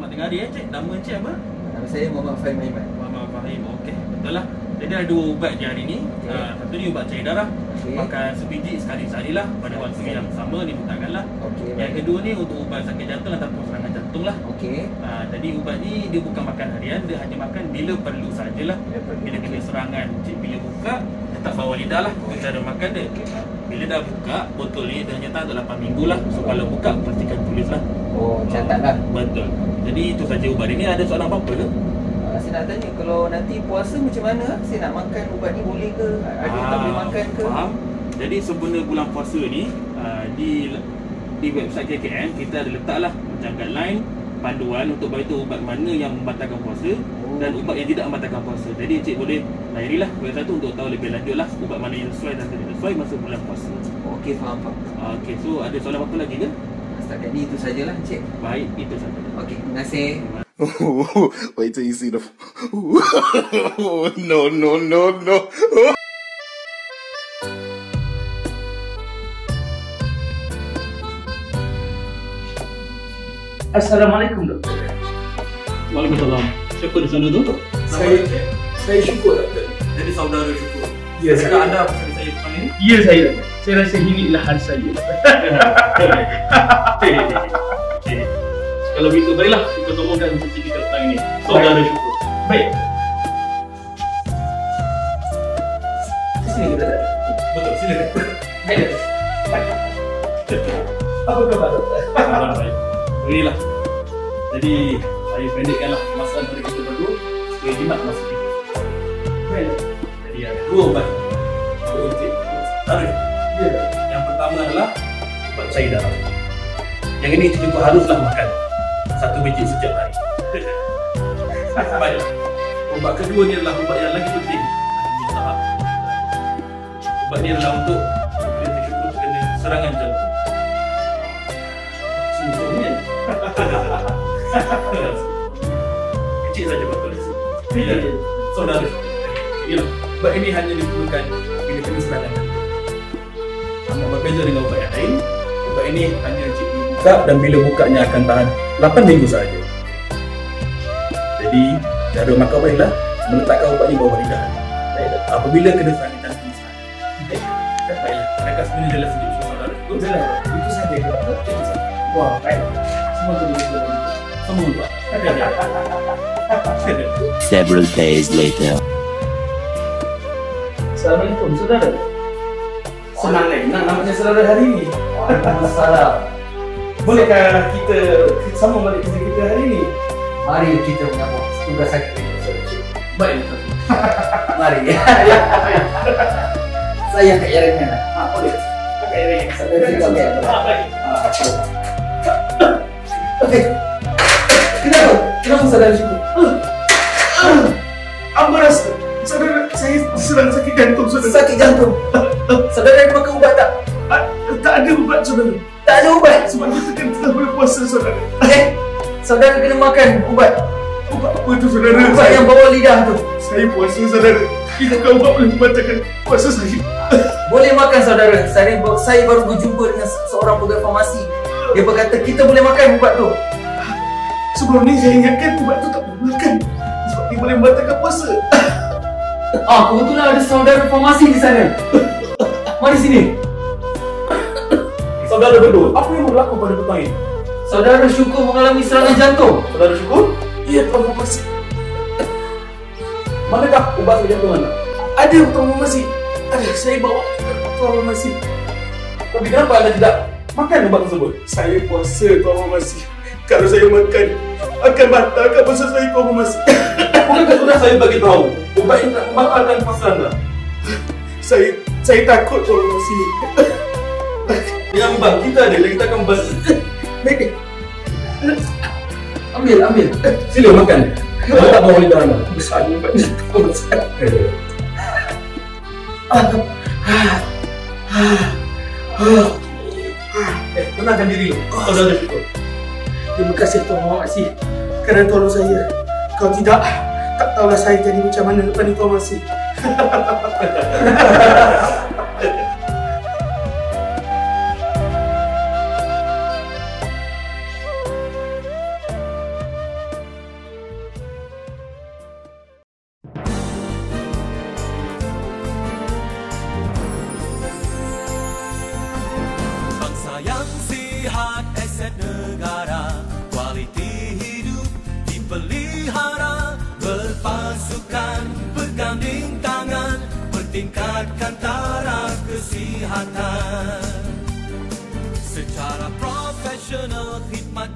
tengah hari Cik. Nama Cik apa? Nama saya Muhammad Fahim Ahmad. Muhammad Fahim. Okey, betul lah. Jadi ada 2 ubat je hari ni. Satu ni ubat cair darah. Makan sebiji sekali-sekali lah pada waktu yang sama dimintakan lah. Yang kedua ni untuk ubat sakit jantung ataupun serangan jantung lah. Jadi ubat ni dia bukan makan harian, dia hanya makan bila perlu sajalah. Bila kena serangan, Cik bila buka tetap bawa lidah lah cara makan dia. Bila dah buka botol ni dia hanya tahan untuk 8 minggu lah. So kalau buka pastikan tulis lah. Oh, catat lah. Betul. Jadi itu saja ubat ini. Ada soalan apa-apa ke? Saya nak tanya, kalau nanti puasa macam mana? Saya nak makan ubat ni boleh ke? Ada yang tak boleh makan ke? Faham. Jadi sempena bulan puasa ni di website KKM kita ada letaklah macam guideline, panduan untuk beritahu ubat mana yang membatalkan puasa dan ubat yang tidak membatalkan puasa. Jadi Cik boleh layarilah website tu untuk tahu lebih lanjut lah ubat mana yang sesuai dan tidak sesuai masa bulan puasa. Okey, faham. Okey, so ada soalan apa lagi ke? Setakat ni itu sajalah Cik. Baik, itu saja. Okey, terima kasih. Wait till you see the. No, no, no, no. Assalamualaikum doktor. Waalaikumsalam. Siapa di sana tu? Saya Syukur doktor. Jadi saudara Syukur. Ya, Adakah anda bersama saya panggil ini? Ya saya doktor. Saya rasa ini adalah hari saya. Kalau begitu baiklah kita tolongkan sesi kita petang ini. Saudara Syukur. Baik. Ke sini kita tak? Betul, silakan. Baik. Apa khabar doktor? Kabar baik. Berilah. Jadi saya pendekkanlah masa antara kita berdua supaya jimat masa kita. Baik. Jadi ada 2 ubat untuk tarik. Ya. Yang pertama adalah ubat cair darah. Yang ini juga haruslah makan 1 biji setiap hari. Baik. Ubat kedua ni adalah ubat yang lagi penting. Mustahab. Ubat ni adalah untuk bila Syukur terkena serangan jantung. Sungguhnya. Kecil saja betul. Ya. Saudara. Ya. Ubat ini hanya diperlukan bila kena serangan jantung. Berbeza dengan ubat yang lain, ubat ini hanya Cik buka dan bila bukanya akan tahan 8 minggu sahaja. Jadi, cara makan baiklah meletakkan ubat ini bawah lidah. Apabila kena serangan jantung sahaja. Baiklah, mereka sebenarnya jelas sendiri saudara. Jelas. Itu saja ke doktor? Itu saja. Wah, baik. Semua tu betul. Semua ubat. Several days later. Assalamualaikum saudara. Senang namanya saudara hari ini. Waalaikumsalam. Bolehkah kita sambung balik kerja kita hari ini? Mari kita menyambung tugas kita. Baik. Mari. Saya Kak Yarengan. Boleh. Pakai ring. Baik. Okey. Kenapa saudara Syukur? Apa rasa? Saudara, saya diserang sakit jantung saudara. Sakit jantung. Saudara ada makan ubat tak? Tak ada ubat saudara. Tak ada ubat. Sebab kita kan tengah berpuasa saudara. Saudara kena makan ubat. Ubat apa tu saudara? Ubat yang bawah lidah tu. Saya puasa saudara. Adakah ubat boleh membatalkan puasa saya? Boleh makan saudara. Saya baru berjumpa dengan seorang pegawai farmasi. Dia berkata kita boleh makan ubat tu. Sebelum ni saya ingatkan ubat tu tak boleh makan. Sebab dia boleh membatalkan puasa. Kebetulan ada saudara farmasi di sana. Mari sini. Saudara berdua, apa yang berlaku pada petang ini? Saudara Syukur mengalami serangan jantung. Saudara Syukur? Ya, Tuan Farmasi. Manakah ubat sakit jantung anda? Ada Tuan Farmasi. Ada, saya bawa Tuan Farmasi. Tapi kenapa anda tidak makan ubat tersebut? Saya puasa Tuan Farmasi. Kalau saya makan, akan batalkan puasa saya Tuan Farmasi. Bukankah sudah saya bagi tahu ubat ini tak membatalkan puasa anda? Saya takut Tuan Farmasi. Dengan ubat kita ada, kita akan bantu. Baik. Ambil. Sila makan. Kalau tak bawa lidah anda. Besar ubat ni Tuan Farmasi. Tenangkan diri lu, saudara Syukur. Terima kasih Tuan Farmasi kerana tolong saya. Kalau tidak, tak tahulah saya jadi macam mana lepas ni Tuan Farmasi. kesihatan secara profesional khidmat